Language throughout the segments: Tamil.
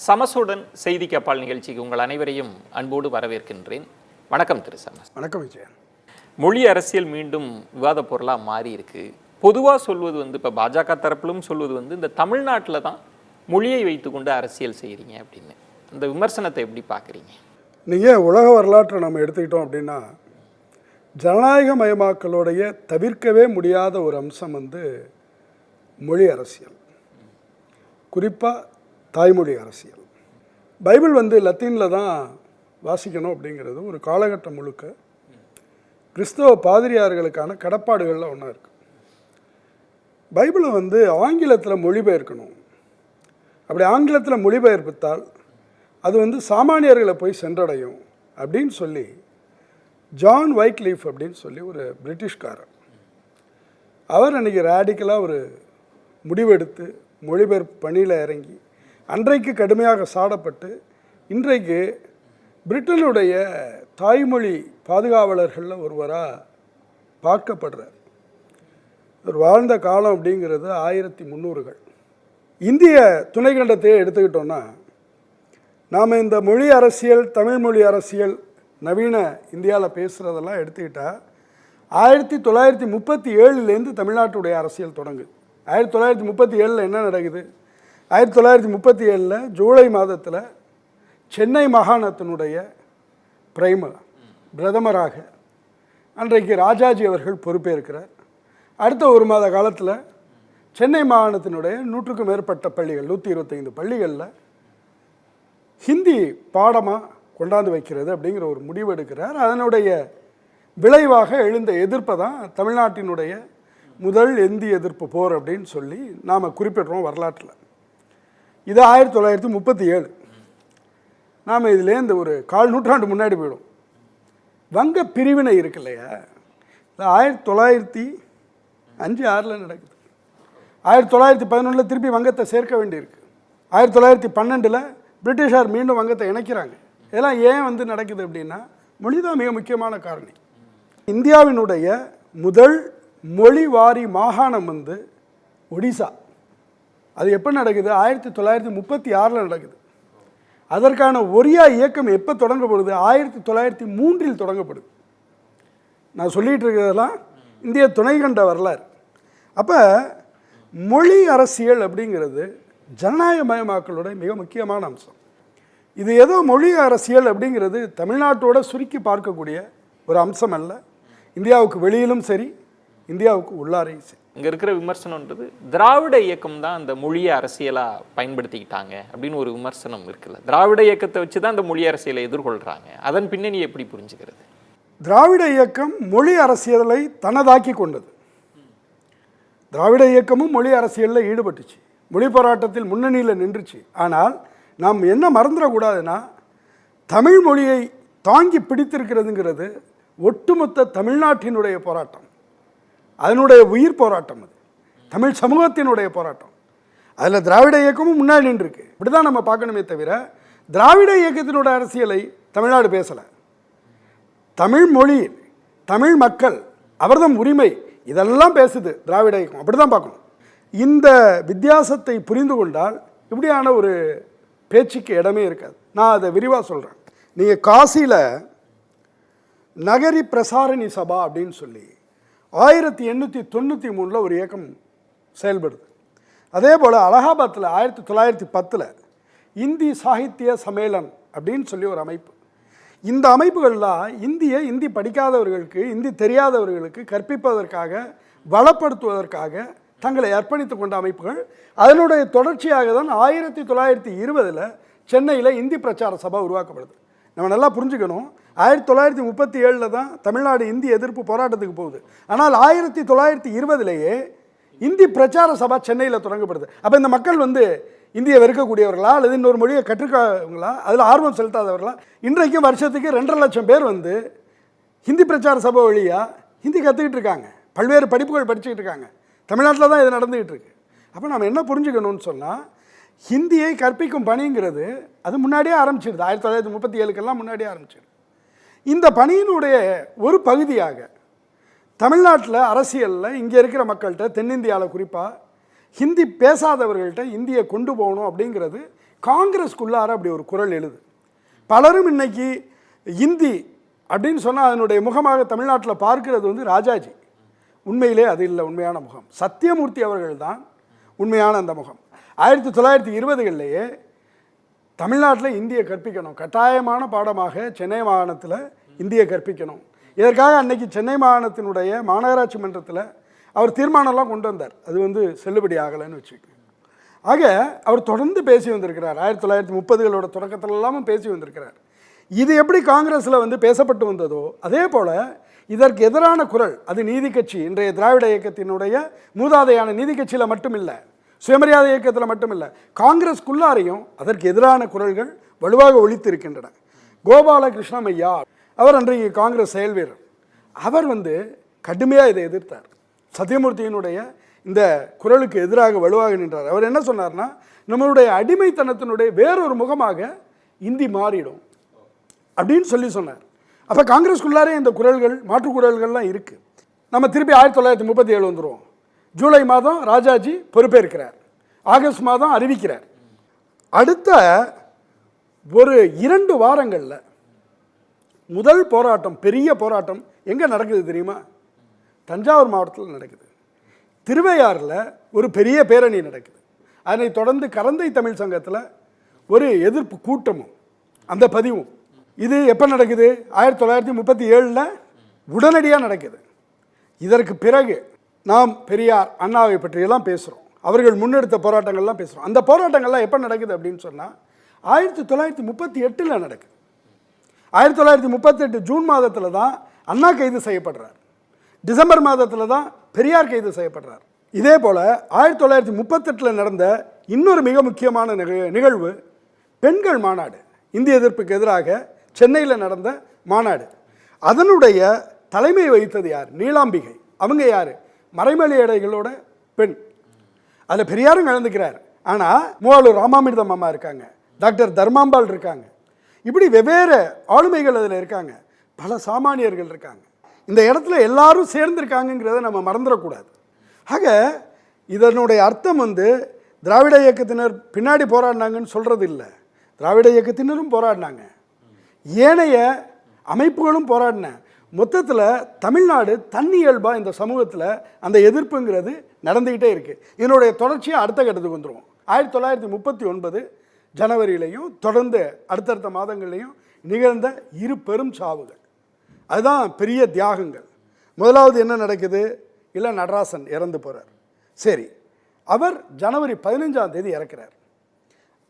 சமசுடன் செய்தி கப்பால் நிகழ்ச்சிக்கு உங்கள் அனைவரையும் அன்போடு வரவேற்கின்றேன். வணக்கம் திரு சமஸ். வணக்கம் விஜயன். மொழி அரசியல் மீண்டும் விவாத பொருளாக மாறி இருக்கு. பொதுவாக சொல்வது இப்போ பாஜக தரப்பிலும் சொல்வது இந்த தமிழ்நாட்டில் தான் மொழியை வைத்துக்கொண்டு அரசியல் செய்கிறீங்க அப்படின்னு. இந்த விமர்சனத்தை எப்படி பார்க்குறீங்க? நீங்கள் உலக வரலாற்றை நம்ம எடுத்துக்கிட்டோம் அப்படின்னா ஜனநாயக மயமாக்கலோடைய தவிர்க்கவே முடியாத ஒரு அம்சம் மொழி அரசியல், குறிப்பாக தாய்மொழி அரசியல். பைபிள் லத்தீனில் தான் வாசிக்கணும் அப்படிங்கிறது ஒரு காலகட்டம் முழுக்க கிறிஸ்தவ பாதிரியார்களுக்கான கடப்பாடுகளில் ஒன்றா இருக்குது. பைபிளை ஆங்கிலத்தில் மொழிபெயர்க்கணும். அப்படி ஆங்கிலத்தில் மொழிபெயர்ப்பித்தால் அது சாமானியர்களை போய் சென்றடையும் அப்படின்னு சொல்லி ஜான் வைக்லீஃப் அப்படின்னு சொல்லி ஒரு பிரிட்டிஷ்காரர், அவர் அன்றைக்கி ரேடிக்கலாக ஒரு முடிவெடுத்து மொழிபெயர்ப்பு பணியில் இறங்கி அன்றைக்கு கடுமையாக சாடப்பட்டு இன்றைக்கு பிரிட்டனுடைய தாய்மொழி பாதுகாவலர்களில் ஒருவராக பார்க்கப்படுறார். ஒரு வாழ்ந்த காலம் அப்படிங்கிறது 1300கள். இந்திய துணைக்கண்டத்தையே எடுத்துக்கிட்டோன்னா நாம் இந்த மொழி அரசியல், தமிழ் மொழி அரசியல், நவீன இந்தியாவில் பேசுகிறதெல்லாம் எடுத்துக்கிட்டால் 1937 தமிழ்நாட்டுடைய அரசியல் தொடங்குது. 1937 என்ன நடக்குது? 1937 ஜூலை மாதத்தில் சென்னை மாகாணத்தினுடைய பிரதமராக அன்றைக்கு ராஜாஜி அவர்கள் பொறுப்பேற்கிறார். அடுத்த ஒரு மாத காலத்தில் சென்னை மாகாணத்தினுடைய 100க்கும் மேற்பட்ட பள்ளிகள், 125 பள்ளிகளில் ஹிந்தி பாடமாக கொண்டாந்து வைக்கிறது அப்படிங்கிற ஒரு முடிவு எடுக்கிறார். அதனுடைய விளைவாக எழுந்த எதிர்ப்பை தான் தமிழ்நாட்டினுடைய முதல் இந்திய எதிர்ப்பு போர் அப்படின்னு சொல்லி நாம் குறிப்பிடுறோம் வரலாற்றில். இது 1937. நாம் இதுலேருந்து ஒரு 1/4 நூற்றாண்டு முன்னாடி போயிடும். வங்க பிரிவினை இருக்கு இல்லையா, 1905, 1906 நடக்குது. 1911 திருப்பி வங்கத்தை சேர்க்க வேண்டியிருக்கு. 1912 பிரிட்டிஷார் மீண்டும் வங்கத்தை இணைக்கிறாங்க. இதெல்லாம் ஏன் நடக்குது அப்படின்னா மொழி தான் மிக முக்கியமான காரணி. இந்தியாவினுடைய முதல் மொழிவாரி மாகாணம் ஒடிசா. அது எப்போ நடக்குது? 1936 நடக்குது. அதற்கான ஒரியா இயக்கம் எப்போ தொடங்கப்படுது? 1903 தொடங்கப்படுது. நான் சொல்லிகிட்டு இருக்கிறதெல்லாம் இந்திய துணைக்கண்ட வரலாறு. அப்போ மொழி அரசியல் அப்படிங்கிறது ஜனநாயகமயமாக்கலோட மிக முக்கியமான அம்சம். இது ஏதோ மொழி அரசியல் அப்படிங்கிறது தமிழ்நாட்டோட சுருக்கி பார்க்கக்கூடிய ஒரு அம்சம் அல்ல. இந்தியாவுக்கு வெளியிலும் சரி, இந்தியாவுக்கு உள்ளாரையும் சரி. இங்கே இருக்கிற விமர்சனம்ன்றது திராவிட இயக்கம் தான் அந்த மொழியை அரசியலாக பயன்படுத்திக்கிட்டாங்க அப்படின்னு ஒரு விமர்சனம் இருக்குல்ல. திராவிட இயக்கத்தை வச்சு தான் அந்த மொழி அரசியலை எதிர்கொள்கிறாங்க. அதன் பின்னணி எப்படி புரிஞ்சுக்கிறது? திராவிட இயக்கம் மொழி அரசியலை தனதாக்கி கொண்டது. திராவிட இயக்கமும் மொழி அரசியலில் ஈடுபட்டுச்சு, மொழி போராட்டத்தில் முன்னணியில் நின்றுச்சு. ஆனால் நாம் என்ன மறந்துடக்கூடாதுன்னா, தமிழ் மொழியை தாங்கி பிடித்திருக்கிறதுங்கிறது ஒட்டுமொத்த தமிழ்நாட்டினுடைய போராட்டம், அதனுடைய உயிர் போராட்டம், அது தமிழ் சமூகத்தினுடைய போராட்டம். அதில் திராவிட இயக்கமும் முன்னாடி நின்றுருக்கு. இப்படி தான் நம்ம பார்க்கணுமே தவிர திராவிட இயக்கத்தினுடைய அரசியலை தமிழ்நாடு பேசலை. தமிழ் மொழி, தமிழ் மக்கள், அவர்தம் உரிமை, இதெல்லாம் பேசுது திராவிட இயக்கம். அப்படி தான் பார்க்கணும். இந்த வித்தியாசத்தை புரிந்து கொண்டால் இப்படியான ஒரு பேச்சுக்கு இடமே இருக்காது. நான் அதை விரிவாக சொல்கிறேன். நீங்கள் காசியில் நகரி பிரசாரணி சபா அப்படின்னு சொல்லி 1893 ஒரு இயக்கம் செயல்படுது. அதே போல் அலகாபாத்தில் 1910 இந்தி சாகித்ய சம்மேளன் அப்படின்னு சொல்லி ஒரு அமைப்பு. இந்த அமைப்புகள்லாம் இந்தி படிக்காதவர்களுக்கு, இந்தி தெரியாதவர்களுக்கு கற்பிப்பதற்காக, வளப்படுத்துவதற்காக தங்களை அர்ப்பணித்து கொண்ட அமைப்புகள். அதனுடைய தொடர்ச்சியாக தான் 1920 சென்னையில் இந்தி பிரச்சார சபா உருவாக்கப்படுது. நம்ம நல்லா புரிஞ்சுக்கணும், 1937 தான் தமிழ்நாடு இந்தி எதிர்ப்பு போராட்டத்துக்கு போகுது. ஆனால் 1920 இந்தி பிரச்சார சபா சென்னையில் தொடங்கப்படுது. அப்போ இந்த மக்கள் இந்தியை வெறுக்கக்கூடியவர்களா அல்லது இன்னொரு மொழியை கற்றுக்கவங்களா, அதில் ஆர்வம் செலுத்தாதவர்களா? இன்றைக்கும் வருஷத்துக்கு 2.5 லட்சம் பேர் ஹிந்தி பிரச்சார சபை வழியாக ஹிந்தி கற்றுக்கிட்டு இருக்காங்க, பல்வேறு படிப்புகள் படிச்சுக்கிட்டு இருக்காங்க. தமிழ்நாட்டில் தான் இது நடந்துக்கிட்டு இருக்கு. அப்போ நம்ம என்ன புரிஞ்சுக்கணும்னு சொன்னால், ஹிந்தியை கற்பிக்கும் பணிங்கிறது அது முன்னாடியே ஆரம்பிச்சிடுது. 1937 முன்னாடியே ஆரம்பிச்சிடுது. இந்த பணியினுடைய ஒரு பகுதியாக தமிழ்நாட்டில் அரசியலில் இங்கே இருக்கிற மக்கள்கிட்ட, தென்னிந்தியாவில் குறிப்பாக ஹிந்தி பேசாதவர்கள்ட்ட இந்தியை கொண்டு போகணும் அப்படிங்கிறது காங்கிரஸ்குள்ளார அப்படி ஒரு குரல் எழுது. பலரும் இன்னைக்கு இந்தி அப்படின்னு சொன்னால் அதனுடைய முகமாக தமிழ்நாட்டில் பார்க்கிறது வந்து ராஜாஜி. உண்மையிலே அது இல்லை உண்மையான முகம். சத்தியமூர்த்தி அவர்கள் தான் உண்மையான அந்த முகம். 1920களிலேயே தமிழ்நாட்டில் இந்தியை கற்பிக்கணும், கட்டாயமான பாடமாக சென்னை மாகாணத்தில் இந்தியை கற்பிக்கணும். இதற்காக அன்னைக்கு சென்னை மாகாணத்தினுடைய மாநகராட்சி மன்றத்தில் அவர் தீர்மானம்லாம் கொண்டு வந்தார். அது வந்து செல்லுபடி ஆகலைன்னு வச்சுக்கோங்க. ஆக அவர் தொடர்ந்து பேசி வந்திருக்கிறார். 1930களோட தொடக்கத்திலெல்லாமும் பேசி வந்திருக்கிறார். இது எப்படி காங்கிரஸில் வந்து பேசப்பட்டு வந்ததோ அதே போல் இதற்கு எதிரான குரல் அது நீதி கட்சி, இன்றைய திராவிட இயக்கத்தினுடைய மூதாதையான நீதி கட்சியில் மட்டும் இல்லை, சுயமரியாதை இயக்கத்தில் மட்டும் இல்லை, காங்கிரஸ்குள்ளாரையும் அதற்கு எதிரான குரல்கள் வலுவாக ஒலித்திருக்கின்றன. கோபாலகிருஷ்ணம் ஐயா அவர் அன்றைக்கு காங்கிரஸ் செயல் வீரர். அவர் வந்து கடுமையாக இதை எதிர்த்தார். சத்தியமூர்த்தியினுடைய இந்த குரலுக்கு எதிராக வலுவாக நின்றார். அவர் என்ன சொன்னார்னா, நம்மளுடைய அடிமைத்தனத்தினுடைய வேறொரு முகமாக இந்தி மாறிடும் அப்படின்னு சொன்னார். அப்போ காங்கிரஸ்குள்ளாரே இந்த குரல்கள் மாற்று குரல்கள்லாம் இருக்குது. நம்ம திருப்பி 1937 வந்துடுவோம். ஜூலை மாதம் ராஜாஜி பொறுப்பேற்கிறார், ஆகஸ்ட் மாதம் அறிவிக்கிறார். அடுத்த ஒரு 2 வாரங்களில் முதல் போராட்டம், பெரிய போராட்டம் எங்கே நடக்குது தெரியுமா? தஞ்சாவூர் மாவட்டத்தில் நடக்குது. திருவையாறில் ஒரு பெரிய பேரணி நடக்குது. அதனை தொடர்ந்து கரந்தை தமிழ் சங்கத்தில் ஒரு எதிர்ப்பு கூட்டமும் அந்த பதிவும். இது எப்போ நடக்குது? 1937 உடனடியாக நடக்குது. இதற்கு பிறகு நாம் பெரியார் அண்ணாவை பற்றியெல்லாம் பேசுகிறோம், அவர்கள் முன்னெடுத்த போராட்டங்கள்லாம் பேசுகிறோம். அந்த போராட்டங்கள்லாம் எப்போ நடக்குது அப்படின்னு சொன்னால் 1938 நடக்குது. 1938 ஜூன் மாதத்தில் தான் அண்ணா கைது செய்யப்படுறார். டிசம்பர் மாதத்தில் தான் பெரியார் கைது செய்யப்படுறார். இதே போல் 1938 நடந்த இன்னொரு மிக முக்கியமான நிகழ்வு பெண்கள் மாநாடு, இந்திய எதிர்ப்புக்கு எதிராக சென்னையில் நடந்த மாநாடு. அதனுடைய தலைமை வகித்தது யார்? நீலாம்பிகை. அவங்க யார்? மறைமலையடைகளோட பெண். அதில் பெரியாரும் கலந்துக்கிறார். ஆனால் மூவாளூர் ராமாமிர்தம் அம்மா இருக்காங்க, டாக்டர் தர்மாம்பாள் இருக்காங்க, இப்படி வெவ்வேறு ஆளுமைகள் அதில் இருக்காங்க, பல சாமானியர்கள் இருக்காங்க. இந்த இடத்துல எல்லாரும் சேர்ந்திருக்காங்கிறத நம்ம மறந்துடக்கூடாது. ஆக இதனுடைய அர்த்தம் வந்து திராவிட இயக்கத்தினர் பின்னாடி போராடினாங்கன்னு சொல்கிறது இல்லை. திராவிட இயக்கத்தினரும் போராடினாங்க, ஏனைய அமைப்புகளும் போராடின. மொத்தத்தில் தமிழ்நாடு தன்னியல்பாக இந்த சமூகத்தில் அந்த எதிர்ப்புங்கிறது நடந்துக்கிட்டே இருக்குது. இதனுடைய தொடர்ச்சியாக அடுத்த கட்டத்துக்கு வந்துடுவோம். 1939 ஜனவரியிலையும் தொடர்ந்து அடுத்தடுத்த மாதங்கள்லையும் நிகழ்ந்த 2 பெரும் சாவுகள், அதுதான் பெரிய தியாகங்கள். முதலாவது என்ன நடக்குது? இல்லை, நடராசன் இறந்து போகிறார். சரி, அவர் ஜனவரி 15ஆம் தேதி இறக்கிறார்.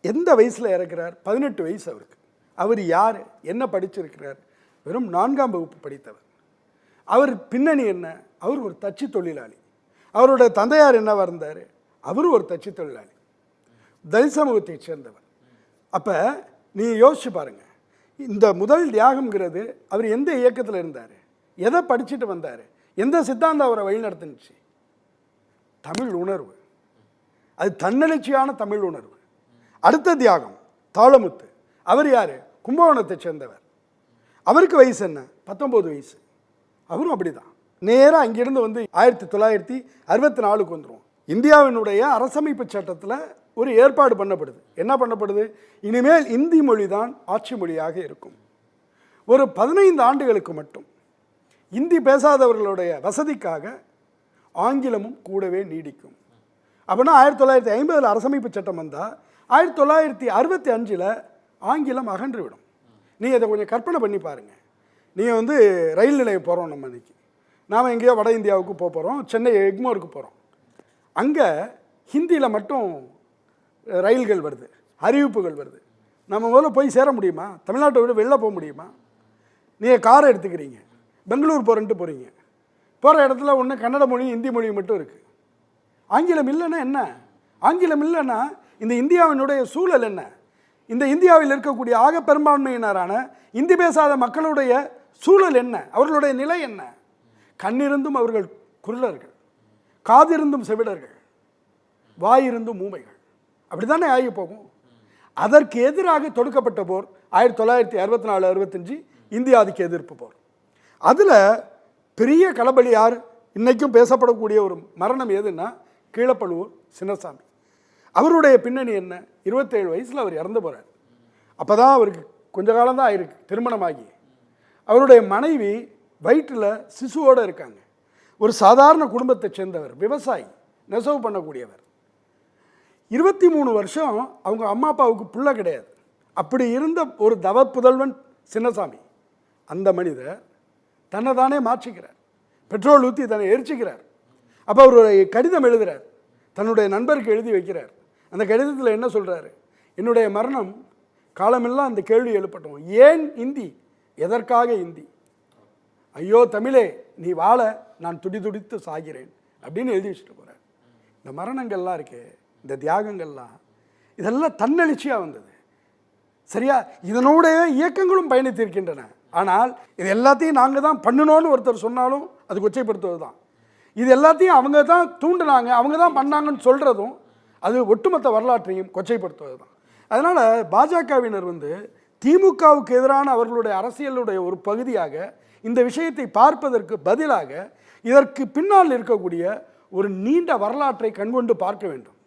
எந்த வயசில் இறக்கிறார்? 18 வயசு அவருக்கு. அவர் யார்? என்ன படிச்சிருக்கிறார்? வெறும் 4ஆம் வகுப்பு படித்தவர். அவர் பின்னணி என்ன? அவர் ஒரு தச்சு தொழிலாளி. அவருடைய தந்தையார் என்னவா இருந்தார்? அவரும் ஒரு தச்சு தொழிலாளி, தலித் சமூகத்தை சேர்ந்தவர். அப்போ நீங்கள் யோசிச்சு பாருங்கள், இந்த முதல் தியாகம்ங்கிறது அவர் எந்த இயக்கத்தில் இருந்தார், எதை படிச்சுட்டு வந்தார், எந்த சித்தாந்தம் அவரை வழிநடத்துனுச்சு? தமிழ் உணர்வு, அது தன்னெழுச்சியான தமிழ் உணர்வு. அடுத்த தியாகம் தாளமுத்து. அவர் யார்? கும்பகோணத்தை சேர்ந்தவர். அவருக்கு வயசு என்ன? 19 வயசு. அவரும் அப்படி தான். நேராக அங்கிருந்து வந்து 1964க்கு வந்துடும். இந்தியாவினுடைய அரசமைப்பு சட்டத்தில் ஒரு ஏற்பாடு பண்ணப்படுது. என்ன பண்ணப்படுது? இனிமேல் இந்தி மொழி தான் ஆட்சி மொழியாக இருக்கும். ஒரு 15 ஆண்டுகளுக்கு மட்டும் இந்தி பேசாதவர்களுடைய வசதிக்காக ஆங்கிலமும் கூடவே நீடிக்கும். அப்படின்னா 1950 அரசமைப்பு சட்டம் வந்தால் 1965 ஆங்கிலம் அகன்றுவிடும். நீங்கள் இதை கொஞ்சம் கற்பனை பண்ணி பாருங்கள். நீங்கள் வந்து ரயில் நிலையம் போகிறோம், நம்ம இன்றைக்கி நாம் எங்கேயோ வட இந்தியாவுக்கு போகிறோம், சென்னை எக்மோருக்கு போகிறோம். அங்கே ஹிந்தியில் மட்டும் ரயில்கள் வருது, அறிவிப்புகள் வருது. நம்ம முதல்ல போய் சேர முடியுமா? தமிழ்நாட்டை விட வெளில போக முடியுமா? நீங்கள் காரை எடுத்துக்கிறீங்க, பெங்களூர் போகிறேன்ட்டு போகிறீங்க. போகிற இடத்துல ஒன்று கன்னட மொழி இந்தி மொழி மட்டும் இருக்குது. ஆங்கிலம் இல்லைன்னா என்ன? ஆங்கிலம் இல்லைன்னா இந்த இந்தியாவினுடைய சூழல் என்ன? இந்த இந்தியாவில் இருக்கக்கூடிய ஆக பெரும்பான்மையினரான இந்தி பேசாத மக்களுடைய சூழல் என்ன? அவர்களுடைய நிலை என்ன? கண்ணிருந்தும் அவர்கள் குருடர்கள், காதிருந்தும் செவிடர்கள், வாயிருந்தும் ஊமைகள். அப்படி தானே ஆகி போகும். அதற்கு எதிராக தொடுக்கப்பட்ட போர் 1964-65 இந்திய ஆதிக்க எதிர்ப்பு போர். அதில் பெரிய களபலி யார்? இன்றைக்கும் பேசப்படக்கூடிய ஒரு மரணம் எதுன்னா கீழப்பழுவூர் சின்னசாமி. அவருடைய பின்னணி என்ன? 27 வயசில் அவர் இறந்து போகிறார். அப்போ தான் அவருக்கு கொஞ்ச காலம்தான் ஆயிருக்கு திருமணமாகி. அவருடைய மனைவி வயிற்றில் சிசுவோடு இருக்காங்க. ஒரு சாதாரண குடும்பத்தை சேர்ந்தவர், விவசாயி, நெசவு பண்ணக்கூடியவர். 23 வருஷம் அவங்க அம்மா அப்பாவுக்கு புள்ள கிடையாது. அப்படி இருந்த ஒரு தவ புதல்வன் சின்னசாமி. அந்த மனிதர் தன்னை தானே மாற்றிக்கிறார், பெட்ரோல் ஊற்றி தன்னை எரிச்சிக்கிறார். அப்போ அவர் ஒரு கடிதம் எழுதுகிறார், தன்னுடைய நண்பருக்கு எழுதி வைக்கிறார். அந்த கடிதத்தில் என்ன சொல்கிறாரு? என்னுடைய மரணம் காலமெல்லாம் அந்த கேள்வி எழுப்பட்டும், ஏன் இந்தி, எதற்காக இந்தி? ஐயோ தமிழே, நீ வாழ நான் துடி துடித்து சாகிறேன் அப்படின்னு எழுதி வச்சுட்டு போகிறார். இந்த மரணங்கள்லாம் இருக்கு, இந்த தியாகங்கள்லாம், இதெல்லாம் தன்னெழுச்சியாக வந்தது. சரியா? இதனுடைய இயக்கங்களும் பயணித்திருக்கின்றன. ஆனால் இது எல்லாத்தையும் நாங்கள் தான் பண்ணணும்னு ஒருத்தர் சொன்னாலும் அது கொச்சைப்படுத்துவது தான். இது எல்லாத்தையும் அவங்க தான் தூண்டினாங்க, அவங்க தான் பண்ணாங்கன்னு சொல்கிறதும் அது ஒட்டுமொத்த வரலாற்றையும் கொச்சைப்படுத்துவது தான். அதனால் பாஜகவினர் திமுகவுக்கு எதிரான அவர்களுடைய அரசியலுடைய ஒரு பகுதியாக இந்த விஷயத்தை பார்ப்பதற்கு பதிலாக இதற்கு பின்னால் இருக்கக்கூடிய ஒரு நீண்ட வரலாற்றை கண்கொண்டு பார்க்க வேண்டும்.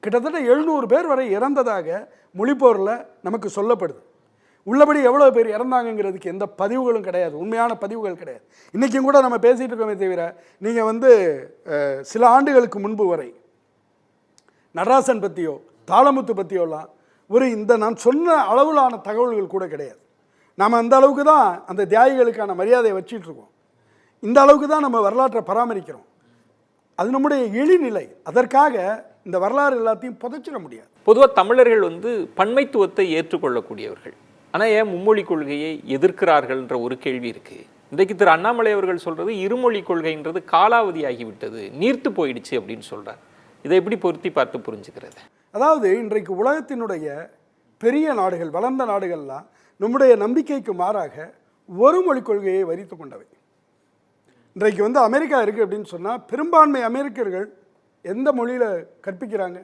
கிட்டத்தட்ட 700 பேர் வரை இறந்ததாக மொழிப்போரில் நமக்கு சொல்லப்படுது. உள்ளபடி எவ்வளோ பேர் இறந்தாங்கங்கிறதுக்கு எந்த பதிவுகளும் கிடையாது, உண்மையான பதிவுகள் கிடையாது. இன்றைக்கும் கூட நம்ம பேசிகிட்டு இருக்கோமே தவிர, நீங்கள் சில ஆண்டுகளுக்கு முன்பு வரை நடராசன் பற்றியோ தாளமுத்து பற்றியோலாம் இந்த நான் சொன்ன அளவிலான தகவல்கள் கூட கிடையாது. நாம் அந்த அளவுக்கு தான் அந்த தியாகிகளுக்கான மரியாதையை வச்சிட்ருக்கோம், இந்த அளவுக்கு தான் நம்ம வரலாற்றை பராமரிக்கிறோம். அது நம்முடைய எளிநிலை. அதற்காக இந்த வரலாறு எல்லாத்தையும் புதைச்சிட முடியாது. பொதுவாக தமிழர்கள் பன்மைத்துவத்தை ஏற்றுக்கொள்ளக்கூடியவர்கள், ஆனால் ஏன் மும்மொழி கொள்கையை எதிர்க்கிறார்கள்ன்ற ஒரு கேள்வி இருக்குது. இன்றைக்கு திரு அண்ணாமலை அவர்கள் சொல்கிறது இருமொழி கொள்கைன்றது காலாவதி ஆகிவிட்டது, நீர்த்து போயிடுச்சு அப்படின்னு சொல்கிறார். இதை எப்படி பொருத்தி பார்த்து புரிஞ்சுக்கிறது? அதாவது இன்றைக்கு உலகத்தினுடைய பெரிய நாடுகள், வளர்ந்த நாடுகள்லாம் நம்முடைய நம்பிக்கைக்கு மாறாக ஒரு மொழி கொள்கையை வரித்து கொண்டவை. இன்றைக்கு அமெரிக்கா இருக்குது அப்படின்னு சொன்னால் பெரும்பான்மை அமெரிக்கர்கள் எந்த மொழியில் கற்பிக்கிறாங்க,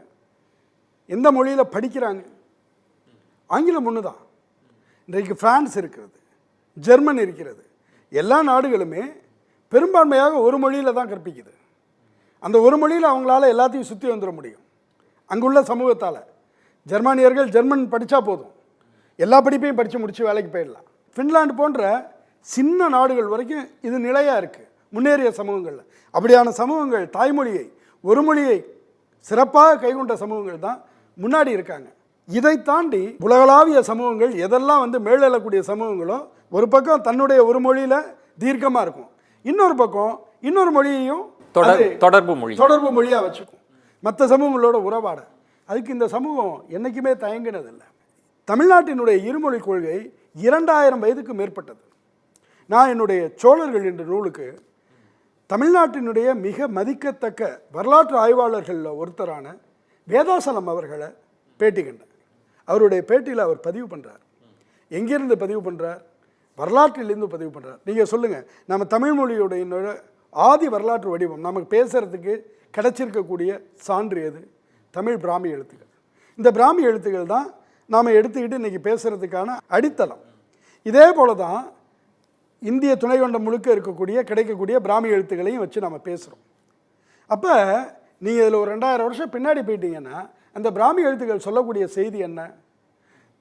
எந்த மொழியில் படிக்கிறாங்க? ஆங்கிலம் ஒன்று தான். இன்றைக்கு பிரான்ஸ் இருக்கிறது, ஜெர்மன் இருக்கிறது, எல்லா நாடுகளுமே பெரும்பான்மையாக ஒரு மொழியில் தான் கற்பிக்குது. அந்த ஒரு மொழியில் அவங்களால எல்லாத்தையும் சுற்றி வந்துட முடியும். அங்குள்ள சமூகத்தால் ஜெர்மானியர்கள் ஜெர்மன் படித்தா போதும், எல்லா படிப்பையும் படித்து முடித்து வேலைக்கு போயிடலாம். ஃபின்லாண்டு போன்ற சின்ன நாடுகள் வரைக்கும் இது நிலையாக இருக்குது, முன்னேறிய சமூகங்களில். அப்படியான சமூகங்கள் தாய்மொழியை, ஒரு மொழியை சிறப்பாக கைகொண்ட சமூகங்கள் தான் முன்னாடி இருக்காங்க. இதை தாண்டி உலகளாவிய சமூகங்கள் எதெல்லாம் மேலெழக்கூடிய சமூகங்களோ, ஒரு பக்கம் தன்னுடைய ஒரு மொழியில் தீர்க்கமாக இருக்கும், இன்னொரு பக்கம் இன்னொரு மொழியையும் தொடர்பு மொழியாக வச்சுக்கும் மற்ற சமூகங்களோட உறவாட. அதுக்கு இந்த சமூகம் என்றைக்குமே தயங்கினதில்லை. தமிழ்நாட்டினுடைய இருமொழி கொள்கை 2000 வயதுக்கு மேற்பட்டது. நான் என்னுடைய சோழர்கள் என்ற நூலுக்கு தமிழ்நாட்டினுடைய மிக மதிக்கத்தக்க வரலாற்று ஆய்வாளர்களில் ஒருத்தரான வேதாசலம் அவர்களை பேட்டி கண்டேன். அவருடைய பேட்டியில் அவர் பதிவு பண்ணுறார். எங்கேருந்து பதிவு பண்ணுறார்? வரலாற்றிலிருந்து பதிவு பண்ணுறார். நீங்கள் சொல்லுங்கள், நம்ம தமிழ் மொழியுடைய ஆதி வரலாற்று வடிவம் நமக்கு பேசுகிறதுக்கு கிடைச்சிருக்கக்கூடிய சான்று எது? தமிழ் பிராமி எழுத்துக்கள். இந்த பிராமி எழுத்துக்கள் தான் நாம் எடுத்துக்கிட்டு இன்றைக்கி பேசுகிறதுக்கான அடித்தளம். இதே போல தான் இந்திய துணைக்கண்டம் முழுக்க இருக்கக்கூடிய கிடைக்கக்கூடிய பிராமி எழுத்துக்களையும் வச்சு நம்ம பேசுகிறோம். அப்போ நீங்கள் இதில் ஒரு 2000 வருஷம் பின்னாடி போயிட்டீங்கன்னா அந்த பிராமி எழுத்துக்கள் சொல்லக்கூடிய செய்தி என்ன?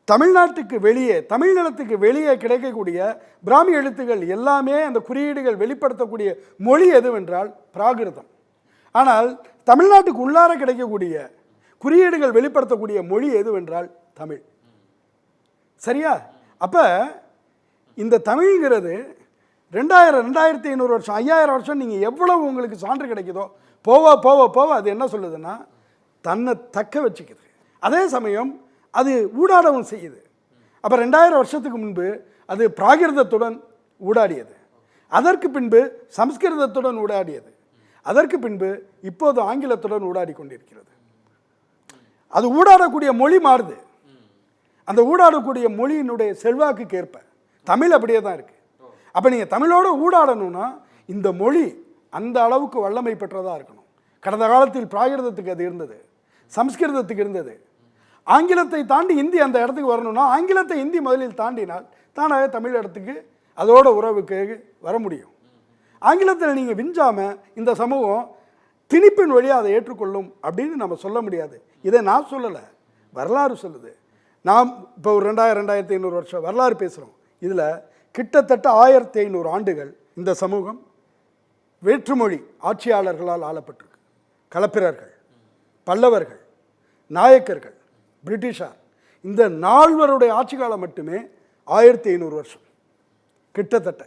தமிழ்நாட்டுக்கு வெளியே, தமிழ்நிலத்துக்கு வெளியே கிடைக்கக்கூடிய பிராமி எழுத்துக்கள் எல்லாமே அந்த குறியீடுகள் வெளிப்படுத்தக்கூடிய மொழி எதுவென்றால் பிராகிருதம். ஆனால் தமிழ்நாட்டுக்கு உள்ளார கிடைக்கக்கூடிய குறியீடுகள் வெளிப்படுத்தக்கூடிய மொழி எதுவென்றால் தமிழ். சரியா? அப்போ இந்த தமிழ்ங்கிறது 2000, 2500 வருஷம், 5000 வருஷம் நீங்கள் எவ்வளவு உங்களுக்கு சான்று கிடைக்குதோ போவ போவ போவ அது என்ன சொல்லுதுன்னா தன்னை தக்க வச்சுக்குது. அதே சமயம் அது ஊடாடவும் செய்யுது. அப்போ 2000 வருஷத்துக்கு முன்பு அது பிராகிருதத்துடன் ஊடாடியது, அதற்கு பின்பு சம்ஸ்கிருதத்துடன் ஊடாடியது, அதற்கு பின்பு இப்போது ஆங்கிலத்துடன் ஊடாடி கொண்டிருக்கிறது. அது ஊடாடக்கூடிய மொழி மாறுது. அந்த ஊடாடக்கூடிய மொழியினுடைய செல்வாக்குக்கு ஏற்ப தமிழ் அப்படியே தான் இருக்குது. அப்போ நீங்கள் தமிழோடு ஊடாடணும்னா இந்த மொழி அந்த அளவுக்கு வல்லமை பெற்றதாக இருக்கணும். கடந்த காலத்தில் பிராகிருதத்துக்கு அது இருந்தது, சம்ஸ்கிருதத்துக்கு இருந்தது. ஆங்கிலத்தை தாண்டி இந்தி அந்த இடத்துக்கு வரணும்னா ஆங்கிலத்தை இந்தி முதலில் தாண்டினால் தானாக தமிழ் இடத்துக்கு அதோட உறவுக்கு வர முடியும். ஆங்கிலத்தில் நீங்கள் விஞ்சாமல் இந்த சமூகம் திணிப்பின் வழியாக அதை ஏற்றுக்கொள்ளும் அப்படின்னு நம்ம சொல்ல முடியாது. இதை நான் சொல்லலை, வரலாறு சொல்லுது. நாம் இப்போ ஒரு 2500 வருஷம் வரலாறு பேசுகிறோம். இதில் கிட்டத்தட்ட 1500 ஆண்டுகள் இந்த சமூகம் வேற்றுமொழி ஆட்சியாளர்களால் ஆளப்பட்டிருக்கு. களப்பிரர்கள், பல்லவர்கள், நாயக்கர்கள், பிரிட்டிஷார், இந்த 4 ஆட்சி காலம் மட்டுமே 1500 வருஷம் கிட்டத்தட்ட.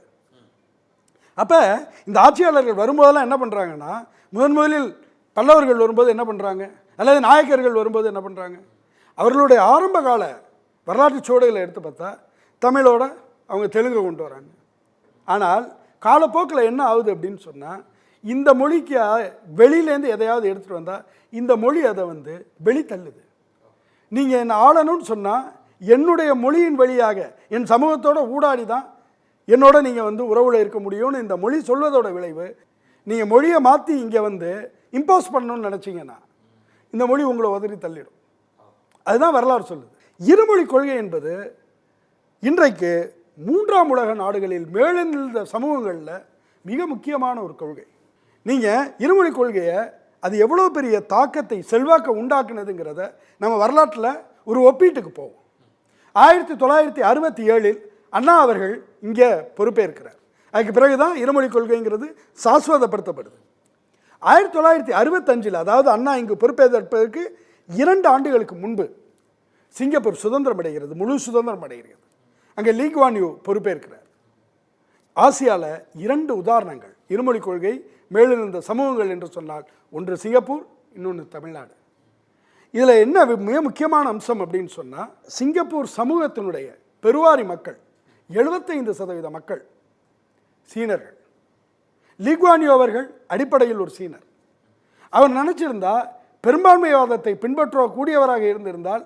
அப்போ இந்த ஆட்சியாளர்கள் வரும்போதெல்லாம் என்ன பண்ணுறாங்கன்னா, முதலில் பல்லவர்கள் வரும்போது என்ன பண்ணுறாங்க, அல்லது நாயக்கர்கள் வரும்போது என்ன பண்ணுறாங்க, அவர்களுடைய ஆரம்ப கால வரலாற்று சுவடுகளை எடுத்து பார்த்தா தமிழோட அவங்க தெலுங்கை கொண்டு வராங்க. ஆனால் காலப்போக்கில் என்ன ஆகுது அப்படின்னு சொன்னால், இந்த மொழிக்கு வெளியிலேருந்து எதையாவது எடுத்துகிட்டு வந்தால் இந்த மொழி அதை வெளித்தள்ளுது. நீங்கள் என்னை ஆளணும்னு சொன்னால் என்னுடைய மொழியின் வழியாக என் சமூகத்தோட ஊடாடி தான் என்னோட நீங்கள் உறவில் இருக்க முடியும்னு இந்த மொழி சொல்வதோட விளைவு, நீங்கள் மொழியை மாற்றி இங்கே இம்போஸ் பண்ணணும்னு நினச்சிங்கன்னா இந்த மொழி உங்களை உதறி தள்ளிடும். அதுதான் வரலாறு சொல்லுது. இருமொழி கொள்கை என்பது இன்றைக்கு 3ஆம் உலக நாடுகளில் மேலெழுந்த சமூகங்களில் மிக முக்கியமான ஒரு கொள்கை. நீங்கள் இருமொழி கொள்கையை அது எவ்வளோ பெரிய தாக்கத்தை செல்வாக்கை உண்டாக்குனதுங்கிறத நம்ம வரலாற்றில் ஒரு ஒப்பீட்டுக்கு போவோம். 1967 அண்ணா அவர்கள் இங்கே பொறுப்பேற்கிறார். அதுக்கு பிறகு தான் இருமொழி கொள்கைங்கிறது சாஸ்வதப்படுத்தப்படுது. 1965 அதாவது அண்ணா இங்கு பொறுப்பேற்பதற்கு 2 ஆண்டுகளுக்கு முன்பு சிங்கப்பூர் சுதந்திரம் அடைகிறது, முழு சுதந்திரம் அடைகிறது. அங்கே லீ குவான் யூ பொறுப்பேற்கிறார். ஆசியாவில் 2 உதாரணங்கள் இருமொழி கொள்கை மேலெழுந்த சமூகங்கள் என்று சொன்னால், ஒன்று சிங்கப்பூர், இன்னொன்று தமிழ்நாடு. இதில் என்ன மிக முக்கியமான அம்சம் அப்படின்னு சொன்னால், சிங்கப்பூர் சமூகத்தினுடைய பெருவாரி மக்கள் 75% மக்கள் சீனர்கள். லீ குவான் யூ அவர்கள் அடிப்படையில் ஒரு சீனர். அவர் நினச்சிருந்தா பெரும்பான்மைவாதத்தை பின்பற்றக்கூடியவராக இருந்திருந்தால்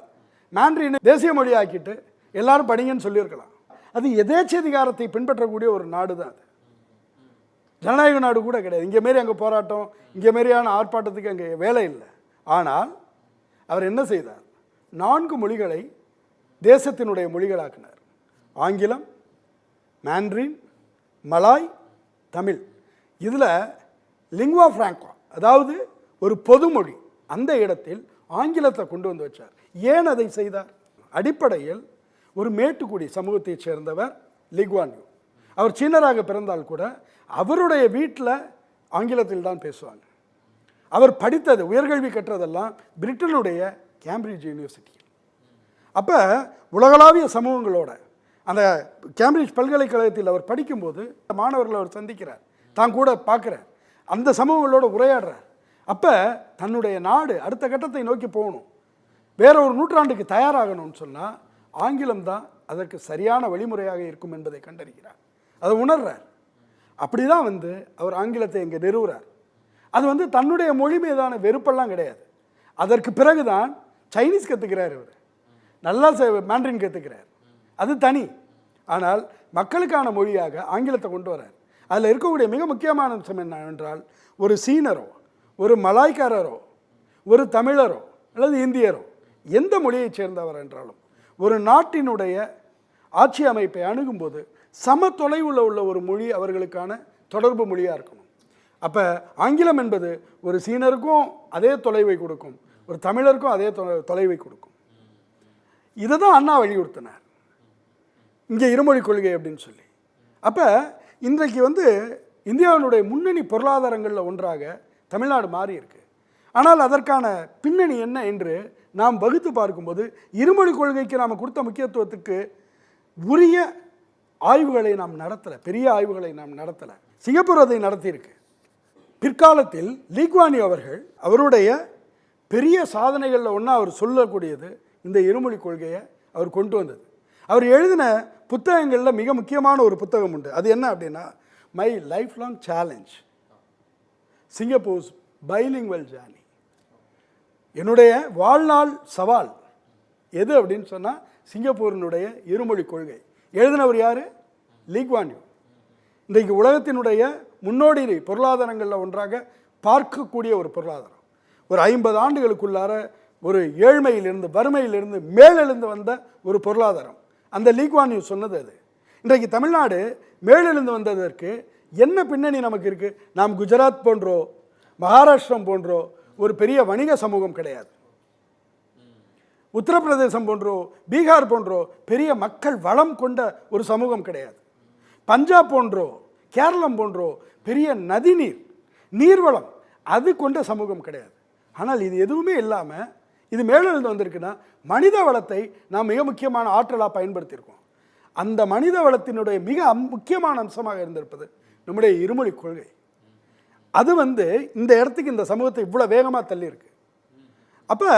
மாண்ட்ரீனை தேசிய மொழியாக்கிட்டு எல்லாரும் படிங்கன்னு சொல்லியிருக்கலாம். அது எதேச்சதிகாரத்தை பின்பற்றக்கூடிய ஒரு நாடு தான் அது. ஜனநாயக நாடு கூட கிடையாது. இங்கே மாரி அங்கே போராட்டம், இங்கே மாரியான ஆர்ப்பாட்டத்துக்கு அங்கே வேலை இல்லை. ஆனால் அவர் என்ன செய்தார், 4 மொழிகளை தேசத்தினுடைய மொழிகளாக்கினார். ஆங்கிலம், மாண்ட்ரின், மலாய், தமிழ். இதில் லிங்குவா ஃப்ராங்கா, அதாவது ஒரு பொதுமொழி, அந்த இடத்தில் ஆங்கிலத்தை கொண்டு வந்து வச்சார். ஏன் அதை செய்தார்? அடிப்படையில் ஒரு மேட்டுக்குடி சமூகத்தைச் சேர்ந்தவர் லீ குவான் யூ. அவர் சீனராக பிறந்தால் கூட அவருடைய வீட்டில் ஆங்கிலத்தில் தான் பேசுவாங்க. அவர் படித்தது, உயர்கல்வி கற்றதெல்லாம் பிரிட்டனுடைய கேம்பிரிட்ஜ் யூனிவர்சிட்டியில். அப்போ உலகளாவிய சமூகங்களோட அந்த கேம்பிரிட்ஜ் பல்கலைக்கழகத்தில் அவர் படிக்கும்போது மாணவர்களை அவர் சந்திக்கிறார், தான் கூட பார்க்குறார், அந்த சமூகங்களோட உரையாடுறார். அப்போ தன்னுடைய நாடு அடுத்த கட்டத்தை நோக்கி போகணும், வேற ஒரு நூற்றாண்டுக்கு தயாராகணும்னு சொன்னால் ஆங்கிலம் தான் அதற்கு சரியான வழிமுறையாக இருக்கும் என்பதை கண்டறிகிறார், அதை உணர்றார். அப்படி தான் அவர் ஆங்கிலத்தை இங்கே நிறுவுறார். அது தன்னுடைய மொழி மீதான வெறுப்பெல்லாம் கிடையாது. அதற்கு பிறகு தான் சைனீஸ் கற்றுக்கிறார், இவர் நல்லா மாண்ட்ரின் கற்றுக்கிறார், அது தனி. ஆனால் மக்களுக்கான மொழியாக ஆங்கிலத்தை கொண்டு வரார். அதில் இருக்கக்கூடிய மிக முக்கியமான அம்சம் என்னவென்றால், ஒரு சீனரோ, ஒரு மலாய்க்காரரோ, ஒரு தமிழரோ அல்லது இந்தியரோ, எந்த மொழியைச் சேர்ந்தவர் என்றாலும் ஒரு நாட்டினுடைய ஆட்சி அமைப்பை அணுகும்போது சம தொலைவில் உள்ள ஒரு மொழி அவர்களுக்கான தொடர்பு மொழியாக இருக்கணும். அப்போ ஆங்கிலம் என்பது ஒரு சீனருக்கும் அதே தொலைவை கொடுக்கும், ஒரு தமிழருக்கும் அதே தொலைவை கொடுக்கும். இதை தான் அண்ணா வலியுறுத்தினார் இங்கே இருமொழி கொள்கை அப்படின்னு சொல்லி. அப்போ இன்றைக்கு இந்தியாவினுடைய முன்னணி பொருளாதாரங்களில் ஒன்றாக தமிழ்நாடு மாறி இருக்கு. ஆனால் அதற்கான பின்னணி என்ன என்று நாம் வகுத்து பார்க்கும்போது இருமொழி கொள்கைக்கு நாம் கொடுத்த முக்கியத்துவத்துக்கு உரிய ஆய்வுகளை நாம் நடத்தலை, பெரிய ஆய்வுகளை நாம் நடத்தலை. சிங்கப்பூர் அதை நடத்தியிருக்கு. பிற்காலத்தில் லீ குவான் யூ அவர்கள் அவருடைய பெரிய சாதனைகளில் ஒன்றா அவர் சொல்லக்கூடியது இந்த இருமொழி கொள்கையை அவர் கொண்டு வந்தது. அவர் எழுதின புத்தகங்களில் மிக முக்கியமான ஒரு புத்தகம் உண்டு. அது என்ன அப்படின்னா, my life long challenge Singapore's bilingual journey. என்னுடைய வாழ்நாள் சவால் எது அப்படின்னு சொன்னால் சிங்கப்பூரினுடைய இருமொழி கொள்கை. எழுதினவர் யார்? Lee Kuan Yew. இன்றைக்கு உலகத்தினுடைய முன்னோடி பொருளாதாரங்களில் ஒன்றாக பார்க்கக்கூடிய ஒரு பொருளாதாரம். ஒரு 50 ஆண்டுகளுக்குள்ளார ஒரு ஏழ்மையிலிருந்து வறுமையிலிருந்து மேலெழுந்து வந்த ஒரு பொருளாதாரம். அந்த லீ குவான் யூ சொன்னது அது. இன்றைக்கு தமிழ்நாடு மேலெழுந்து வந்ததற்கு என்ன பின்னணி நமக்கு இருக்குது? நாம் குஜராத் போன்றோ மகாராஷ்டிரம் போன்றோ ஒரு பெரிய வணிக சமூகம் கிடையாது. உத்தரப்பிரதேசம் போன்றோ பீகார் போன்றோ பெரிய மக்கள் வளம் கொண்ட ஒரு சமூகம் கிடையாது. பஞ்சாப் போன்றோ கேரளம் போன்றோ பெரிய நதிநீர் நீர்வளம் அது கொண்ட சமூகம் கிடையாது. ஆனால் இது எதுவுமே இல்லாமல் இது மேலிருந்து வந்திருக்குன்னா மனித வளத்தை நாம் மிக முக்கியமான ஆற்றலாக பயன்படுத்தியிருக்கோம். அந்த மனித வளத்தினுடைய மிக முக்கியமான அம்சமாக இருந்திருப்பது நம்முடைய இருமொழி கொள்கை. அது இந்த இடத்துக்கு இந்த சமூகத்தை இவ்வளோ வேகமாக தள்ளியிருக்கு. அப்போ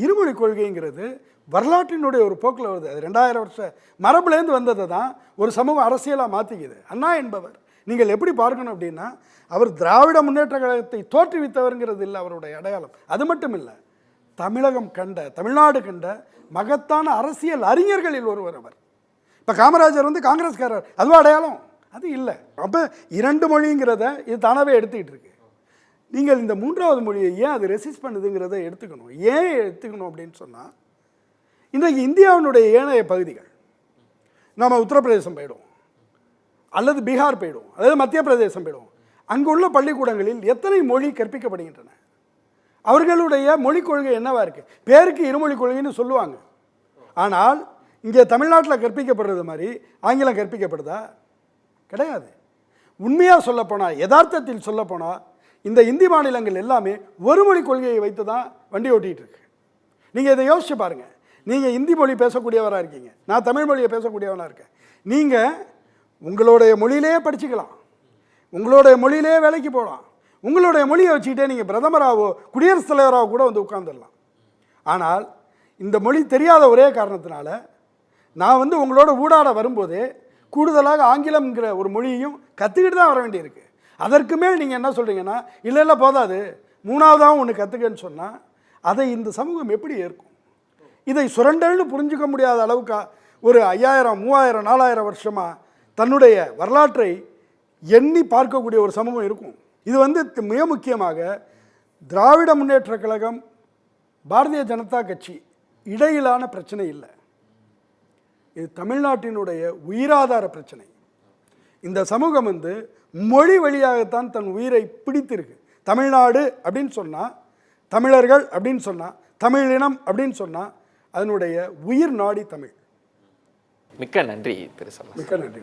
இருமொழி கொள்கைங்கிறது வரலாற்றினுடைய ஒரு போக்கில் வருது. அது 2000 வருஷ மரபுலேருந்து வந்ததை தான் ஒரு சமூகம் அரசியலாக மாற்றிக்குது. அண்ணா என்பவர் நீங்கள் எப்படி பார்க்கணும் அப்படின்னா, அவர் திராவிட முன்னேற்ற கழகத்தை தோற்றுவித்தவர்ங்கிறது இல்லை அவருடைய அடையாளம். அது மட்டும் இல்லை, தமிழ்நாடு கண்ட மகத்தான அரசியல் அறிஞர்களில் ஒருவர் அவர். இப்போ காமராஜர் காங்கிரஸ்காரர், அதுவா அடையாளம்? அது இல்லை. அப்போ 2 மொழிங்கிறத இது தானாகவே எடுத்துக்கிட்டு இருக்கு. நீங்கள் இந்த 3வது மொழியை ஏன் அது ரெசிஸ்ட் பண்ணுதுங்கிறத எடுத்துக்கணும். ஏன் எடுத்துக்கணும் அப்படின்னு சொன்னால், இன்றைக்கு இந்தியாவினுடைய ஏனைய பகுதிகள், நாம் உத்தரப்பிரதேசம் போயிடுவோம், அல்லது பீகார் போயிடுவோம், அதாவது மத்திய பிரதேசம் போயிடுவோம். அங்கே உள்ள பள்ளிக்கூடங்களில் எத்தனை மொழி கற்பிக்கப்படுகின்றன? அவர்களுடைய மொழிக் கொள்கை என்னவா இருக்குது? பேருக்கு இருமொழி கொள்கைன்னு சொல்லுவாங்க. ஆனால் இங்கே தமிழ்நாட்டில் கற்பிக்கப்படுறது மாதிரி ஆங்கிலம் கற்பிக்கப்படுதா? கிடையாது. உண்மையாக சொல்லப்போனால், யதார்த்தத்தில் சொல்லப்போனால், இந்த இந்தி மாநிலங்கள் எல்லாமே ஒரு மொழி கொள்கையை வைத்து தான் வண்டி ஓட்டிகிட்டு இருக்கு. நீங்கள் இதை யோசிச்சு பாருங்கள். நீங்கள் இந்தி மொழி பேசக்கூடியவராக இருக்கீங்க, நான் தமிழ் மொழியை பேசக்கூடியவனாக இருக்கேன். நீங்கள் உங்களுடைய மொழியிலே படிச்சுக்கலாம், உங்களுடைய மொழியிலே வேலைக்கு போகலாம், உங்களுடைய மொழியை வச்சுக்கிட்டே நீங்கள் பிரதமராகவோ குடியரசுத் தலைவராகவோ கூட உட்காந்துடலாம். ஆனால் இந்த மொழி தெரியாத ஒரே காரணத்தினால நான் உங்களோட ஊடாட வரும்போதே கூடுதலாக ஆங்கிலம்ங்கிற ஒரு மொழியையும் கற்றுக்கிட்டு தான் வர வேண்டியிருக்கு. அதற்கு மேல் நீங்கள் என்ன சொல்கிறீங்கன்னா, இல்லை போதாது 3வதாகவும் ஒன்று கற்றுக்கன்னு சொன்னால் அதை இந்த சமூகம் எப்படி ஏற்கும்? இதை சுரண்டல்னு புரிஞ்சுக்க முடியாத அளவுக்கு ஒரு 5000, 3000, 4000 வருஷமாக தன்னுடைய வரலாற்றை எண்ணி பார்க்கக்கூடிய ஒரு சமூகம் இருக்கும். இது மிக முக்கியமாக திராவிட முன்னேற்ற கழகம், பாரதிய ஜனதா கட்சி இடையிலான பிரச்சனை இல்லை. இது தமிழ்நாட்டினுடைய உயிராதார பிரச்சனை. இந்த சமூகம் மொழி வழியாகத்தான் தன் உயிரை பிடித்திருக்கு. தமிழ்நாடு அப்படின்னு சொன்னால், தமிழர்கள் அப்படின்னு சொன்னால், தமிழினம் அப்படின்னு சொன்னால் அதனுடைய உயிர் நாடி தமிழ். மிக்க நன்றி திரு சம்பத். மிக்க நன்றி.